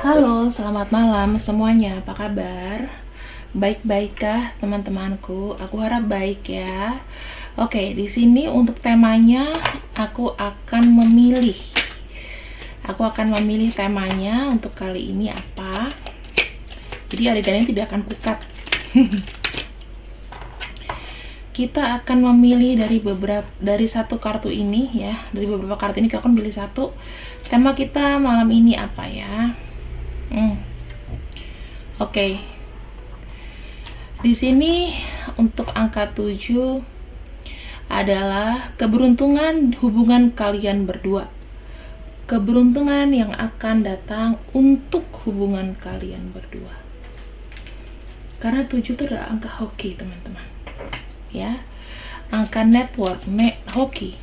Halo, selamat malam semuanya. Apa kabar? Baik-baikkah teman-temanku? Aku harap baik ya. Oke, di sini untuk temanya Aku akan memilih temanya untuk kali ini apa. Jadi adegannya tidak akan kukat. Kita akan memilih dari satu kartu ini ya. Dari beberapa kartu ini aku akan pilih satu. Tema kita malam ini apa ya? Oke. Di sini untuk angka 7 adalah keberuntungan hubungan kalian berdua. Keberuntungan yang akan datang untuk hubungan kalian berdua. Karena 7 itu adalah angka hoki, teman-teman. Ya. Angka network, hoki.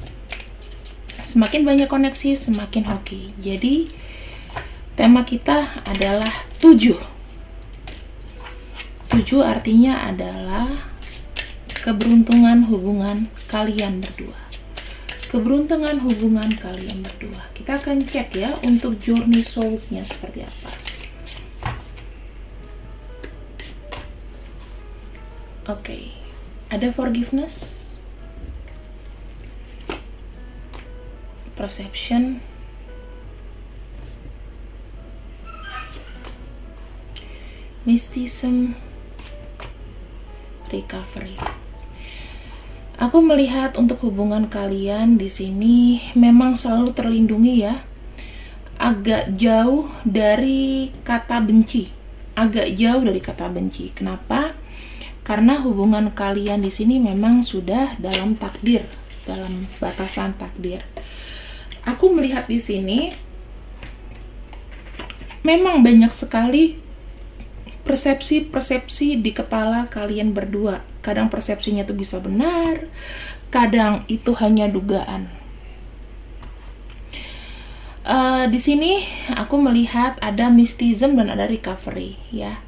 Semakin banyak koneksi, semakin hoki. Jadi tema kita adalah 7. 7 artinya adalah keberuntungan hubungan kalian berdua. Keberuntungan hubungan kalian berdua. Kita akan cek ya untuk journey souls-nya seperti apa. Oke. Ada forgiveness, perception, mysticism, recovery. Aku melihat untuk hubungan kalian di sini memang selalu terlindungi ya. Agak jauh dari kata benci. Kenapa? Karena hubungan kalian di sini memang sudah dalam takdir, dalam batasan takdir. Aku melihat di sini memang banyak sekali persepsi di kepala kalian berdua. Kadang persepsinya itu bisa benar, kadang itu hanya dugaan. Di sini aku melihat ada mysticism dan ada recovery ya.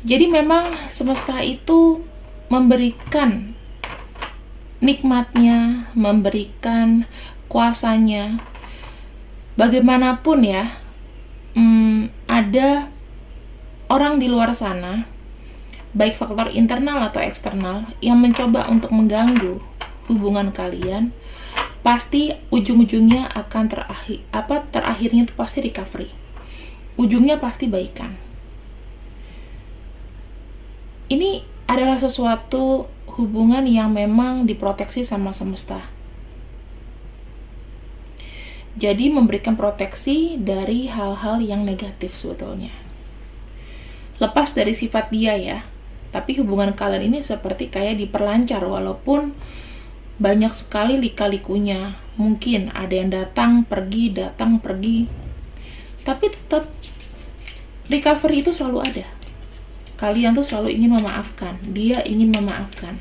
Jadi memang semesta itu memberikan nikmatnya, memberikan kuasanya. Bagaimanapun ya, ada orang di luar sana, baik faktor internal atau eksternal, yang mencoba untuk mengganggu hubungan kalian, pasti ujung-ujungnya akan terakhirnya itu pasti recovery. Ujungnya pasti baikan. Ini adalah sesuatu hubungan yang memang diproteksi sama semesta. Jadi memberikan proteksi dari hal-hal yang negatif sebetulnya. Lepas dari sifat dia ya, tapi hubungan kalian ini seperti kayak diperlancar walaupun banyak sekali lika-likunya. Mungkin ada yang datang pergi, tapi tetap recovery itu selalu ada. Kalian tuh selalu ingin memaafkan, dia ingin memaafkan.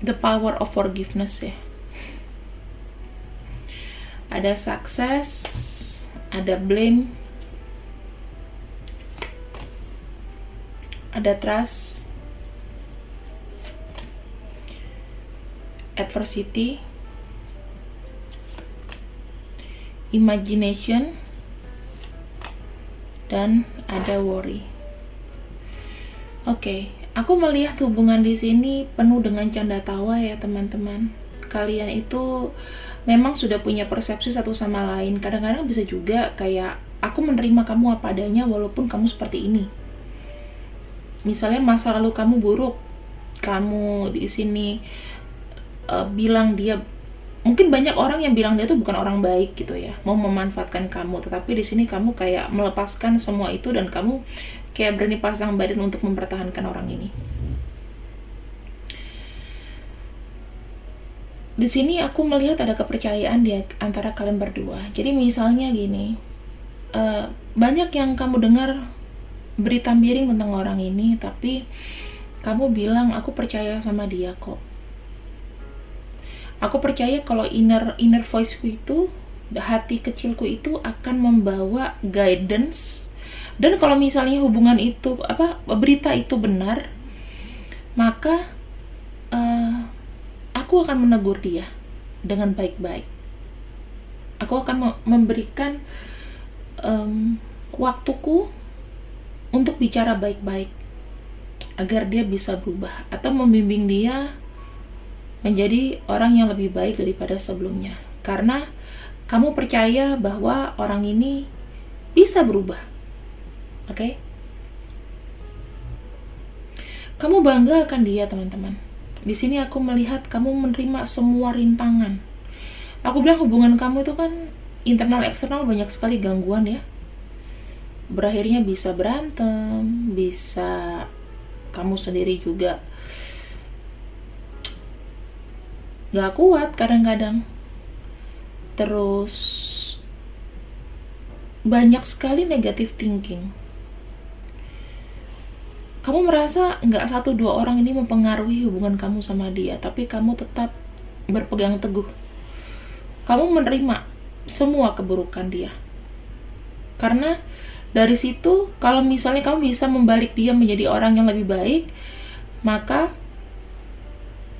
The power of forgiveness ya. Ada success, ada blame, ada trust, adversity, imagination, dan ada worry. Oke, aku melihat hubungan di sini penuh dengan canda tawa ya teman-teman. Kalian itu memang sudah punya persepsi satu sama lain. Kadang-kadang bisa juga kayak aku menerima kamu apa adanya walaupun kamu seperti ini. Misalnya masa lalu kamu buruk, kamu di sini bilang dia, mungkin banyak orang yang bilang dia tuh bukan orang baik gitu ya, mau memanfaatkan kamu. Tetapi di sini kamu kayak melepaskan semua itu dan kamu kayak berani pasang badan untuk mempertahankan orang ini. Di sini aku melihat ada kepercayaan di antara kalian berdua. Jadi misalnya gini, banyak yang kamu dengar berita miring tentang orang ini, tapi kamu bilang aku percaya sama dia kok. Aku percaya kalau inner voice-ku itu, hati kecilku itu akan membawa guidance. Dan kalau misalnya hubungan itu berita itu benar, maka aku akan menegur dia dengan baik-baik. Aku akan memberikan waktuku untuk bicara baik-baik agar dia bisa berubah atau membimbing dia menjadi orang yang lebih baik daripada sebelumnya. Karena kamu percaya bahwa orang ini bisa berubah. Oke? Kamu bangga akan dia, teman-teman. Di sini aku melihat kamu menerima semua rintangan. Aku bilang hubungan kamu itu kan internal eksternal banyak sekali gangguan ya. Berakhirnya bisa berantem, bisa kamu sendiri juga gak kuat kadang-kadang. Terus banyak sekali negative thinking. Kamu merasa gak 1-2 orang ini mempengaruhi hubungan kamu sama dia, tapi kamu tetap berpegang teguh. Kamu menerima semua keburukan dia. Karena dari situ, kalau misalnya kamu bisa membalik dia menjadi orang yang lebih baik, maka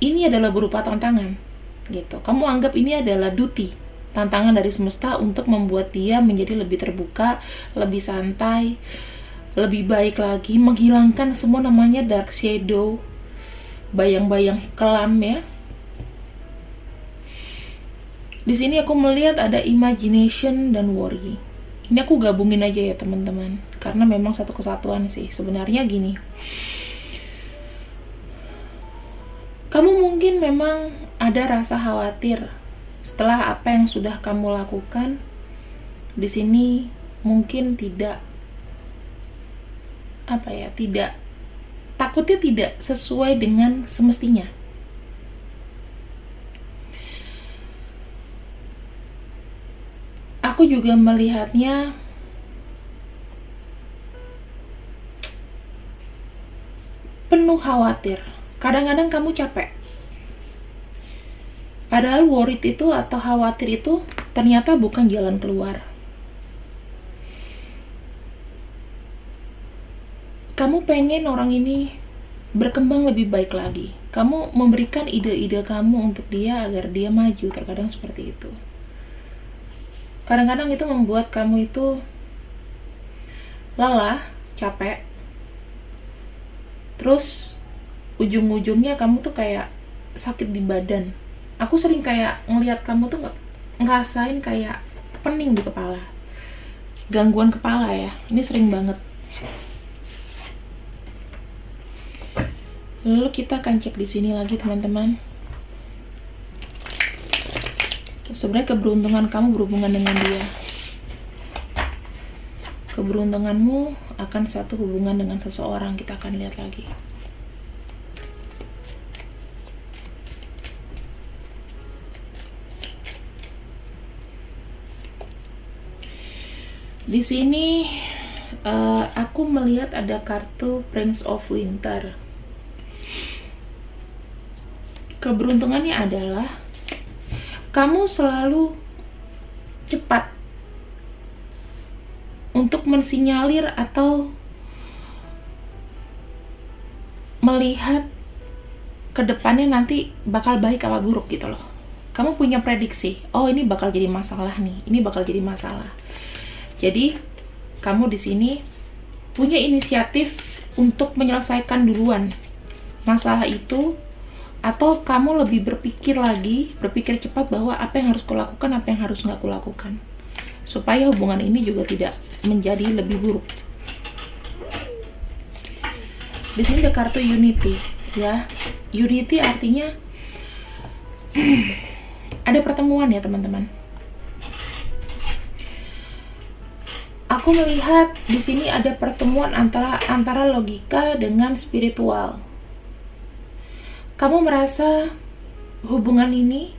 ini adalah berupa tantangan, gitu. Kamu anggap ini adalah duty, tantangan dari semesta untuk membuat dia menjadi lebih terbuka, lebih santai, lebih baik lagi, menghilangkan semua namanya dark shadow, bayang-bayang kelam ya. Di sini aku melihat ada imagination dan worry. Ini aku gabungin aja ya teman-teman, karena memang satu kesatuan sih. Sebenarnya gini, kamu mungkin memang ada rasa khawatir setelah apa yang sudah kamu lakukan. Di sini mungkin takutnya tidak sesuai dengan semestinya. Aku juga melihatnya penuh khawatir. Kadang-kadang kamu capek. Padahal worried itu atau khawatir itu ternyata bukan jalan keluar. Kamu pengen orang ini berkembang lebih baik lagi. Kamu memberikan ide-ide kamu untuk dia agar dia maju. Terkadang seperti itu. Kadang-kadang itu membuat kamu itu lelah, capek. Terus ujung-ujungnya kamu tuh kayak sakit di badan. Aku sering kayak ngelihat kamu tuh ngerasain kayak pening di kepala. Gangguan kepala ya. Ini sering banget. Lalu kita akan cek di sini lagi teman-teman. Sebenarnya keberuntungan kamu berhubungan dengan dia. Keberuntunganmu akan satu hubungan dengan seseorang. Kita akan lihat lagi. Di sini aku melihat ada kartu Prince of Winter. Keberuntungannya adalah kamu selalu cepat untuk mensinyalir atau melihat ke depannya nanti bakal baik apa buruk gitu loh. Kamu punya prediksi, oh ini bakal jadi masalah nih, ini bakal jadi masalah. Jadi kamu di sini punya inisiatif untuk menyelesaikan duluan masalah itu, atau kamu lebih berpikir cepat bahwa apa yang harus kulakukan, apa yang harus nggak kulakukan, supaya hubungan ini juga tidak menjadi lebih buruk. Di sini ada kartu Unity, ya. Unity artinya ada pertemuan ya teman-teman. Aku melihat di sini ada pertemuan antara logika dengan spiritual. Kamu merasa hubungan ini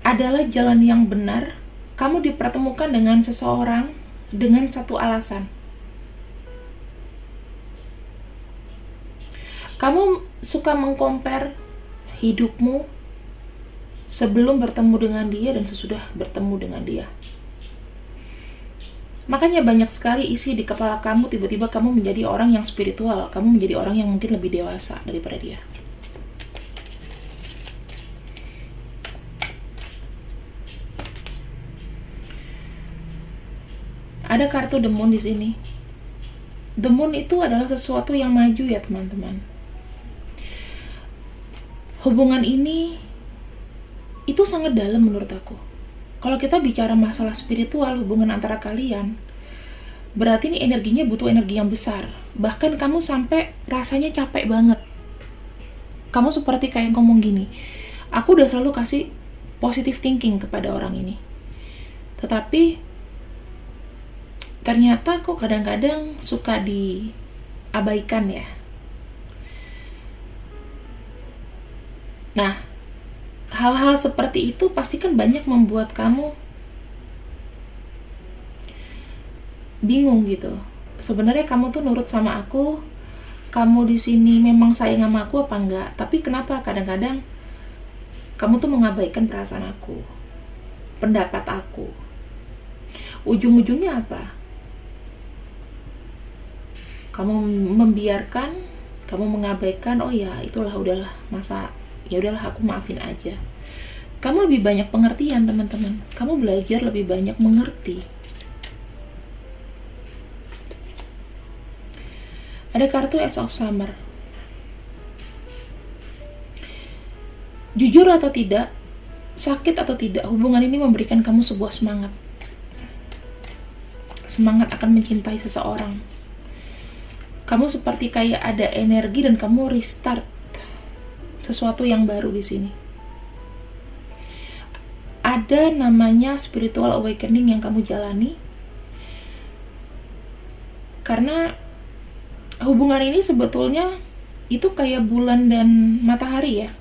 adalah jalan yang benar. Kamu dipertemukan dengan seseorang dengan satu alasan. Kamu suka mengcompare hidupmu sebelum bertemu dengan dia dan sesudah bertemu dengan dia. Makanya banyak sekali isi di kepala kamu, tiba-tiba kamu menjadi orang yang spiritual, kamu menjadi orang yang mungkin lebih dewasa daripada dia. Ada kartu The Moon di sini. The Moon itu adalah sesuatu yang maju ya teman-teman. Hubungan ini itu sangat dalam menurut aku. Kalau kita bicara masalah spiritual hubungan antara kalian, berarti ini energinya butuh energi yang besar. Bahkan kamu sampai rasanya capek banget. Kamu seperti kayak ngomong gini, aku udah selalu kasih positive thinking kepada orang ini. Tetapi ternyata kok kadang-kadang suka diabaikan ya. Nah, hal-hal seperti itu pasti kan banyak membuat kamu bingung gitu. Sebenarnya kamu tuh nurut sama aku, kamu di sini memang sayang sama aku apa enggak? Tapi kenapa kadang-kadang kamu tuh mengabaikan perasaan aku, pendapat aku? Ujung-ujungnya apa? Kamu membiarkan, kamu mengabaikan, oh ya itulah udahlah, masa ya udahlah aku maafin aja. Kamu lebih banyak pengertian teman-teman, kamu belajar lebih banyak mengerti. Ada kartu Ace of Summer. Jujur atau tidak, sakit atau tidak, hubungan ini memberikan kamu sebuah semangat. Semangat akan mencintai seseorang. Kamu seperti kayak ada energi dan kamu restart sesuatu yang baru di sini. Ada namanya spiritual awakening yang kamu jalani. Karena hubungan ini sebetulnya itu kayak bulan dan matahari ya.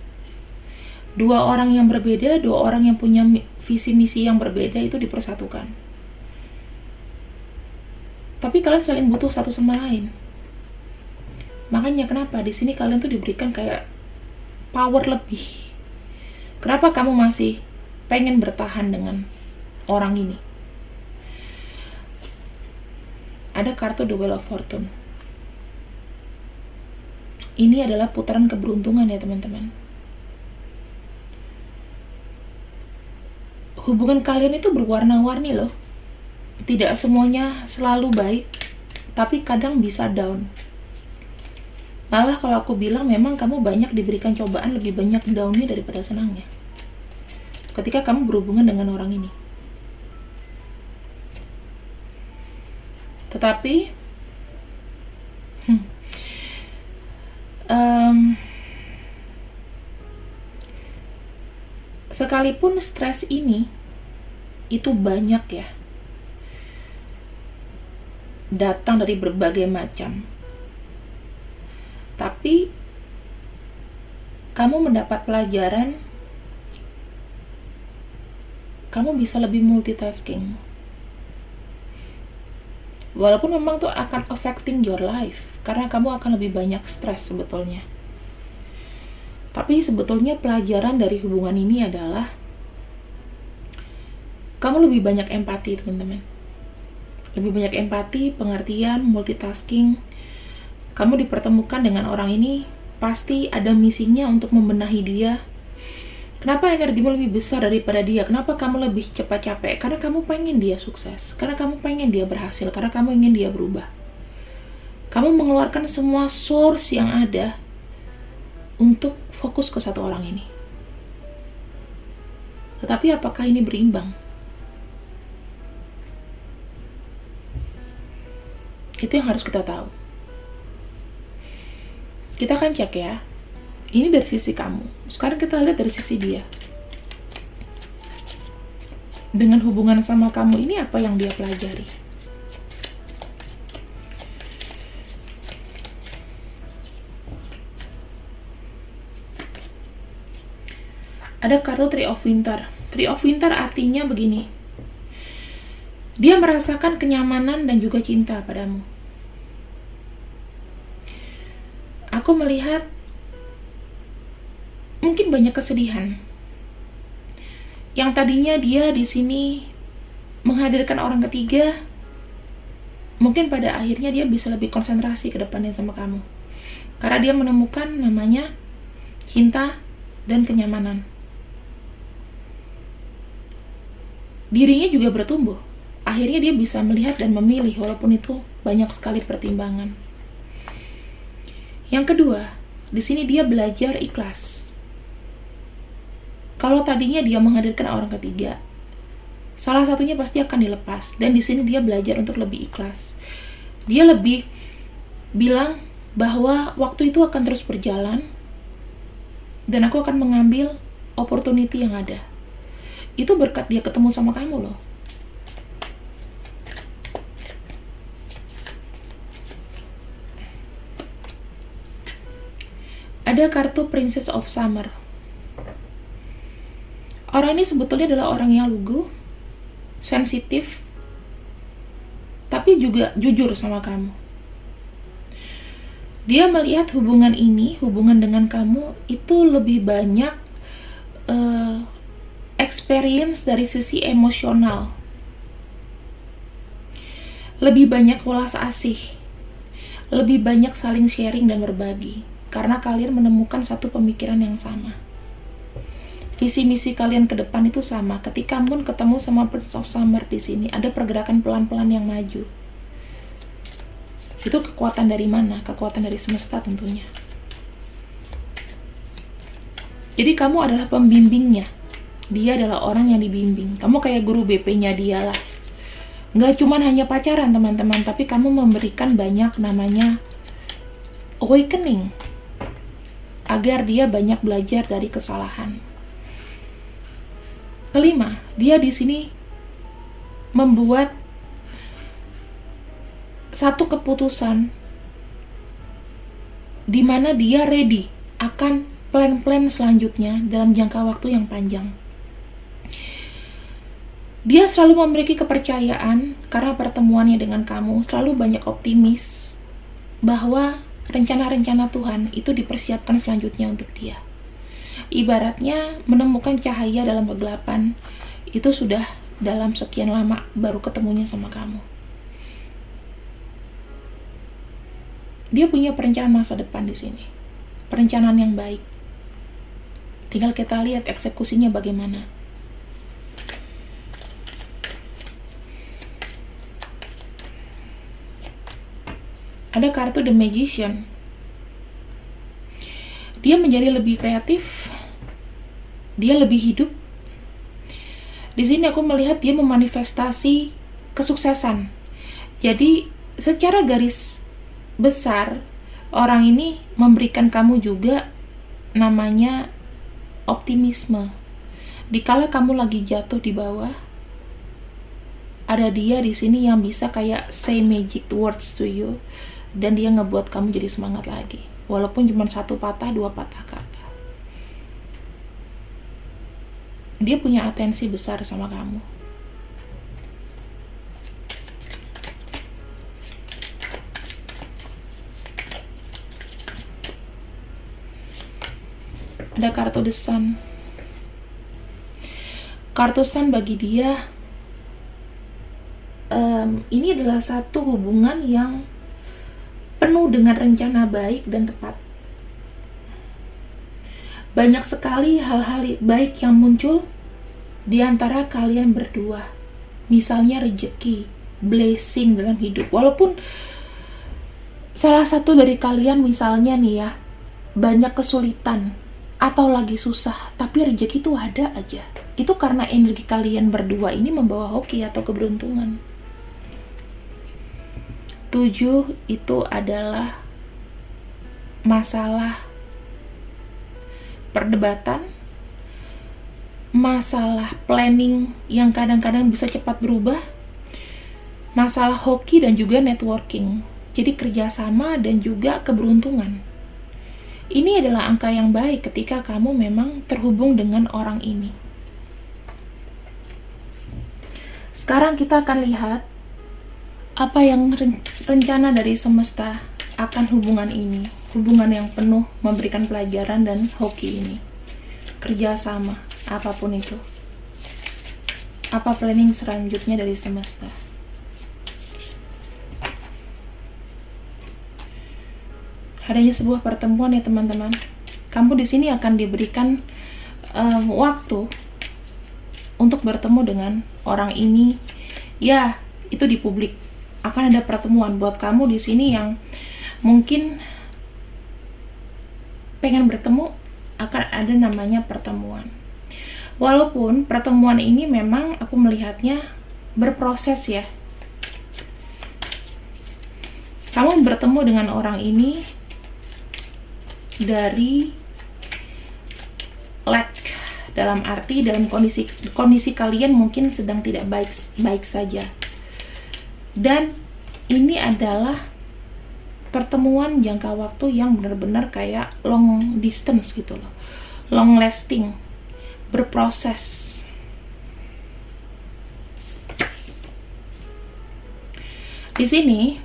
Dua orang yang berbeda, dua orang yang punya visi misi yang berbeda itu dipersatukan. Tapi kalian saling butuh satu sama lain. Makanya kenapa di sini kalian tuh diberikan kayak power lebih. Kenapa kamu masih pengen bertahan dengan orang ini? Ada kartu The Wheel of Fortune. Ini adalah putaran keberuntungan ya teman-teman. Hubungan kalian itu berwarna-warni loh. Tidak semuanya selalu baik, tapi kadang bisa down. Malah kalau aku bilang memang kamu banyak diberikan cobaan, lebih banyak downnya daripada senangnya ketika kamu berhubungan dengan orang ini. Tetapi sekalipun stres ini itu banyak ya, datang dari berbagai macam, tapi kamu mendapat pelajaran, kamu bisa lebih multitasking. Walaupun memang tuh akan affecting your life, karena kamu akan lebih banyak stres sebetulnya. Tapi sebetulnya pelajaran dari hubungan ini adalah kamu lebih banyak empati teman-teman. Lebih banyak empati, pengertian, multitasking. Kamu dipertemukan dengan orang ini, pasti ada misinya untuk membenahi dia. Kenapa energimu lebih besar daripada dia? Kenapa kamu lebih cepat capek? Karena kamu pengen dia sukses. Karena kamu pengen dia berhasil. Karena kamu ingin dia berubah. Kamu mengeluarkan semua source yang ada untuk fokus ke satu orang ini. Tetapi apakah ini berimbang? Itu yang harus kita tahu. Kita akan cek ya. Ini dari sisi kamu. Sekarang kita lihat dari sisi dia. Dengan hubungan sama kamu ini apa yang dia pelajari? Ada kartu Tree of Winter. Tree of Winter artinya begini. Dia merasakan kenyamanan dan juga cinta padamu. Aku melihat mungkin banyak kesedihan. Yang tadinya dia di sini menghadirkan orang ketiga, mungkin pada akhirnya dia bisa lebih konsentrasi ke depannya sama kamu. Karena dia menemukan namanya cinta dan kenyamanan. Dirinya juga bertumbuh. akhirnya dia bisa melihat dan memilih walaupun itu banyak sekali pertimbangan. Yang kedua, di sini dia belajar ikhlas. Kalau tadinya dia menghadirkan orang ketiga, salah satunya pasti akan dilepas, dan di sini dia belajar untuk lebih ikhlas. Dia lebih bilang bahwa waktu itu akan terus berjalan dan aku akan mengambil opportunity yang ada. Itu berkat dia ketemu sama kamu loh. Ada kartu Princess of Summer. Orang ini sebetulnya adalah orang yang lugu, sensitif, tapi juga jujur sama kamu. Dia melihat hubungan ini, hubungan dengan kamu itu lebih banyak experience dari sisi emosional. Lebih banyak welas asih. Lebih banyak saling sharing dan berbagi. Karena kalian menemukan satu pemikiran yang sama. Visi misi kalian ke depan itu sama. Ketika Moon ketemu sama Prince of Summer di sini, ada pergerakan pelan-pelan yang maju. Itu kekuatan dari mana? Kekuatan dari semesta tentunya. Jadi kamu adalah pembimbingnya. Dia adalah orang yang dibimbing. Kamu kayak guru BP-nya dia lah. Nggak cuman hanya pacaran teman-teman, tapi kamu memberikan banyak namanya awakening. Agar dia banyak belajar dari kesalahan. Kelima, dia di sini membuat satu keputusan di mana dia ready akan plan-plan selanjutnya dalam jangka waktu yang panjang. Dia selalu memiliki kepercayaan karena pertemuannya dengan kamu, selalu banyak optimis bahwa rencana-rencana Tuhan itu dipersiapkan selanjutnya untuk dia. Ibaratnya menemukan cahaya dalam kegelapan, itu sudah dalam sekian lama baru ketemunya sama kamu. Dia punya perencanaan masa depan di sini. Perencanaan yang baik. Tinggal kita lihat eksekusinya bagaimana. Ada kartu The Magician. Dia menjadi lebih kreatif. Dia lebih hidup. Di sini aku melihat dia memanifestasi kesuksesan. Jadi secara garis besar, orang ini memberikan kamu juga namanya optimisme. Dikala kamu lagi jatuh di bawah, ada dia di sini yang bisa kayak say magic words to you, dan dia ngebuat kamu jadi semangat lagi. Walaupun cuma satu patah, dua patah kata. Dia punya atensi besar sama kamu. Ada kartu The Sun. Kartu Sun bagi dia, ini adalah satu hubungan yang penuh dengan rencana baik dan tepat. Banyak sekali hal-hal baik yang muncul di antara kalian berdua. Misalnya rezeki, blessing dalam hidup. Walaupun salah satu dari kalian misalnya nih ya, banyak kesulitan atau lagi susah, tapi rezeki itu ada aja. Itu karena energi kalian berdua ini membawa hoki atau keberuntungan. 7 itu adalah masalah perdebatan, masalah planning yang kadang-kadang bisa cepat berubah, masalah hoki dan juga networking. Jadi kerjasama dan juga keberuntungan. Ini adalah angka yang baik ketika kamu memang terhubung dengan orang ini. Sekarang kita akan lihat apa yang rencana dari semesta akan hubungan ini. Hubungan yang penuh memberikan pelajaran dan hoki ini. Kerjasama, apapun itu. Apa planning selanjutnya dari semesta. Adanya sebuah pertemuan ya teman-teman. Kamu di sini akan diberikan waktu untuk bertemu dengan orang ini Ya, itu di publik. Akan ada pertemuan buat kamu di sini yang mungkin pengen bertemu, akan ada namanya pertemuan. Walaupun pertemuan ini memang aku melihatnya berproses ya. Kamu bertemu dengan orang ini dari lack, dalam arti dalam kondisi kalian mungkin sedang tidak baik saja. Dan ini adalah pertemuan jangka waktu yang benar-benar kayak long distance gitu loh. Long lasting, berproses. Di sini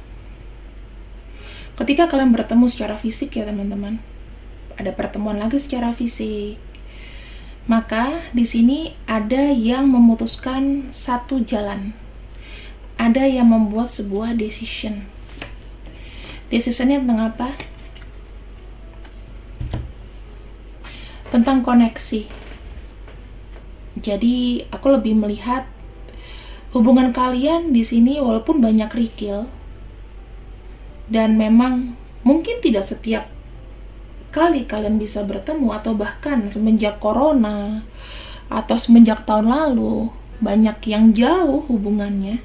ketika kalian bertemu secara fisik ya teman-teman, ada pertemuan lagi secara fisik. Maka di sini ada yang memutuskan satu jalan. Ada yang membuat sebuah decision. Decisionnya tentang apa? Tentang koneksi. Jadi aku lebih melihat hubungan kalian di sini walaupun banyak kerikil, dan memang mungkin tidak setiap kali kalian bisa bertemu, atau bahkan semenjak corona atau semenjak tahun lalu banyak yang jauh hubungannya.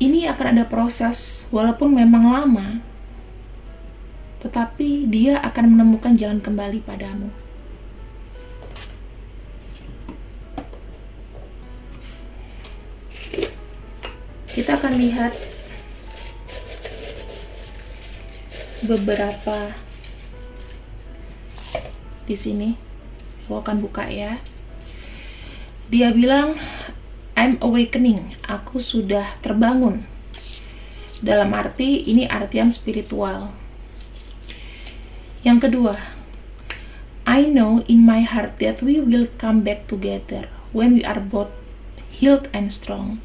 Ini akan ada proses, walaupun memang lama, tetapi dia akan menemukan jalan kembali padamu. Kita akan lihat beberapa di sini. Aku akan buka ya. Dia bilang, I'm awakening, aku sudah terbangun. Dalam arti, ini artian spiritual. Yang kedua, I know in my heart that we will come back together when we are both healed and strong.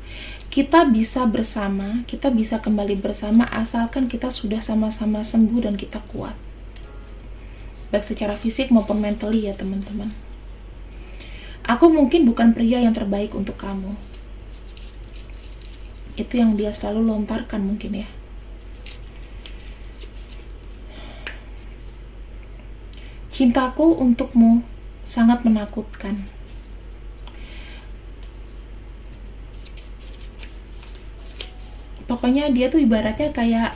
Kita bisa bersama, kita bisa kembali bersama asalkan kita sudah sama-sama sembuh dan kita kuat. Baik secara fisik maupun mentally ya teman-teman. Aku mungkin bukan pria yang terbaik untuk kamu. Itu yang dia selalu lontarkan mungkin ya. Cintaku untukmu sangat menakutkan. Pokoknya dia tuh ibaratnya kayak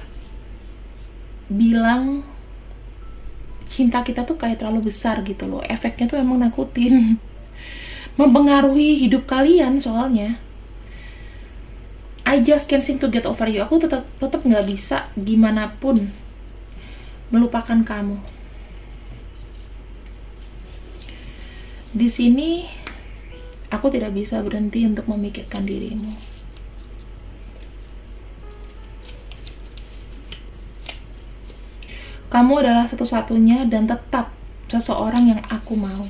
bilang cinta kita tuh kayak terlalu besar gitu loh. Efeknya tuh emang nakutin. Mempengaruhi hidup kalian soalnya. I just can't seem to get over you. Aku tetap nggak bisa gimana pun melupakan kamu. Di sini aku tidak bisa berhenti untuk memikirkan dirimu. Kamu adalah satu-satunya dan tetap seseorang yang aku mau.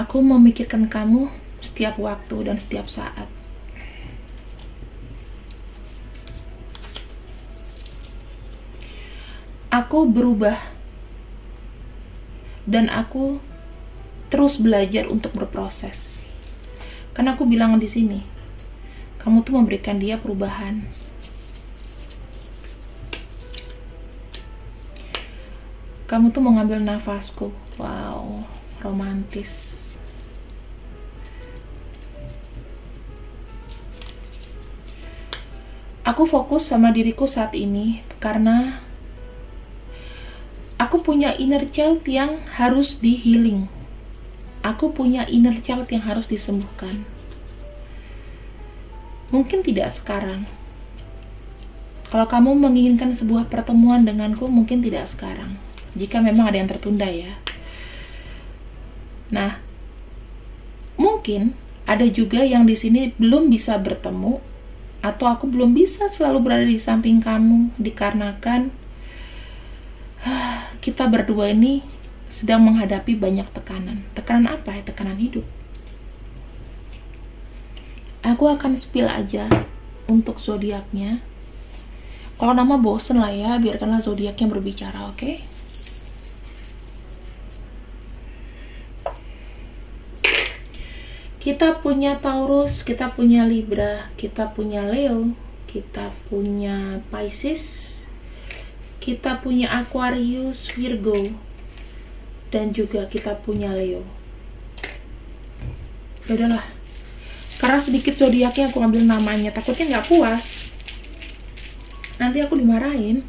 Aku memikirkan kamu setiap waktu dan setiap saat. Aku berubah dan aku terus belajar untuk berproses. Karena aku bilang di sini, kamu tuh memberikan dia perubahan. Kamu tuh mau ngambil nafasku. Wow, romantis. Aku fokus sama diriku saat ini karena aku punya inner child yang harus di healing. Aku punya inner child yang harus disembuhkan. Mungkin tidak sekarang. Kalau kamu menginginkan sebuah pertemuan denganku, mungkin tidak sekarang. Jika memang ada yang tertunda ya. Nah, mungkin ada juga yang di sini belum bisa bertemu, atau aku belum bisa selalu berada di samping kamu dikarenakan kita berdua ini sedang menghadapi banyak tekanan. Tekanan apa ya? Tekanan hidup. Aku akan spill aja untuk zodiaknya. Kalau nama bosen lah ya, biarkanlah zodiaknya berbicara, oke? Kita punya Taurus, kita punya Libra, kita punya Leo, kita punya Pisces, kita punya Aquarius, Virgo, dan juga kita punya Leo. Ya udahlah, karena sedikit zodiaknya aku ambil namanya, takutnya nggak puas, nanti aku dimarahin.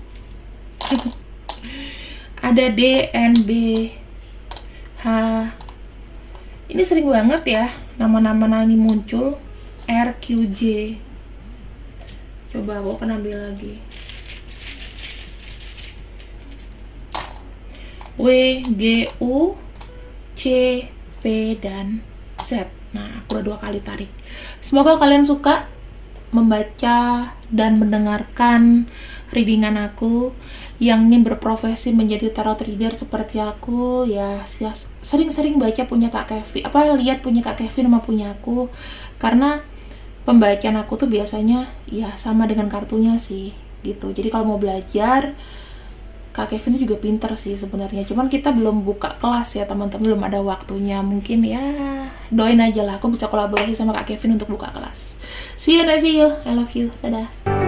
Ada D, N, B, H. Ini sering banget ya nama-nama ini muncul. R, Q, J. Coba aku akan ambil lagi. W, G, U, C, P, dan Z. Nah, aku udah 2 kali tarik. Semoga kalian suka membaca dan mendengarkan readingan aku. Yang ingin berprofesi menjadi tarot reader seperti aku, ya sering-sering baca punya Kak Kevin, lihat punya Kak Kevin sama punya aku, karena pembacaan aku tuh biasanya ya sama dengan kartunya sih gitu. Jadi kalau mau belajar, Kak Kevin itu juga pinter sih sebenarnya, cuman kita belum buka kelas ya teman-teman, belum ada waktunya. Mungkin ya doain aja lah aku bisa kolaborasi sama Kak Kevin untuk buka kelas. See you, I love you, dadah.